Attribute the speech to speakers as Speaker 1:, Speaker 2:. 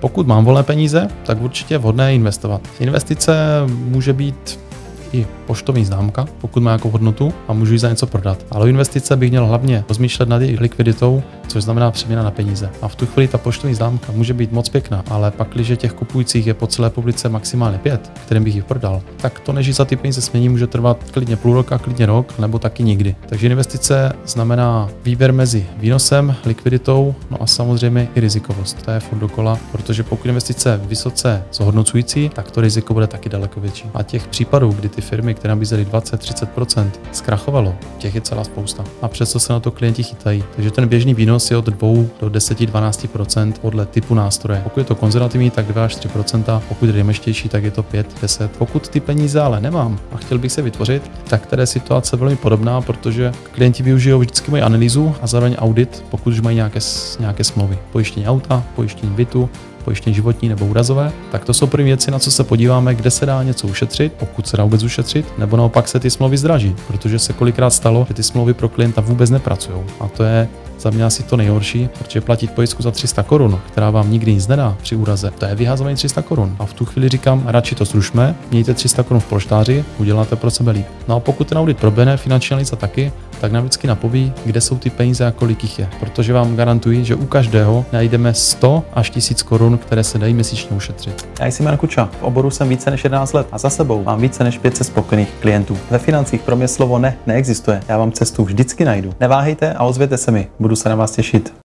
Speaker 1: Pokud mám volné peníze, tak určitě je vhodné investovat. Investice může být i poštovní známka, pokud má nějakou hodnotu a můžu ji za něco prodat. Ale u investice bych měl hlavně rozmýšlet nad její likviditou, což znamená přeměna na peníze. A v tu chvíli ta poštovní známka může být moc pěkná, ale pak, když těch kupujících je po celé republice maximálně 5, kterým bych ji prodal, tak to, než za ty peníze smění, může trvat klidně půl roka, klidně rok, nebo taky nikdy. Takže investice znamená výběr mezi výnosem, likviditou, no a samozřejmě i rizikovost. To je furt dokola, protože pokud investice je vysoce zhodnocující, tak to riziko bude taky daleko větší. A těch případů, kdy ty firmy, které nabízely 20-30%, zkrachovalo, těch je celá spousta. A přesto se na to klienti chytají. Takže ten běžný výnos je od 2 do 10-12% podle typu nástroje. Pokud je to konzervativní, tak 2 až 3%, pokud je dynamičtější, tak je to 5-10%. Pokud ty peníze ale nemám a chtěl bych se vytvořit, tak tady je situace velmi podobná, protože klienti využijou vždycky moji analýzu a zároveň audit, pokud už mají nějaké smlouvy. Pojištění auta, pojištění bytu, pojištění životní nebo úrazové, tak to jsou první věci, na co se podíváme, kde se dá něco ušetřit, pokud se dá vůbec ušetřit, nebo naopak se ty smlouvy zdraží, protože se kolikrát stalo, že ty smlouvy pro klienta vůbec nepracují. A to je za mě asi to nejhorší, protože platit pojistku za 300 korun, která vám nikdy nic nedá při úraze, to je vyhazování 300 korun. A v tu chvíli říkám, radši to zrušme, mějte 300 korun v polštáři, uděláte pro sebe líp. No a pokud ten audit proběhne, finanční analýza taky, tak nám vždycky napoví, kde jsou ty peníze a kolik jich je. Protože vám garantuji, že u každého najdeme 100 až 1000 korun, které se dají měsíčně ušetřit.
Speaker 2: Já jsem Jan Kuča, v oboru jsem více než 11 let a za sebou mám více než 500 spokojených klientů. Ve financích pro mě slovo ne neexistuje. Já vám cestu vždycky najdu. Neváhejte a ozvěte se mi, budu se na vás těšit.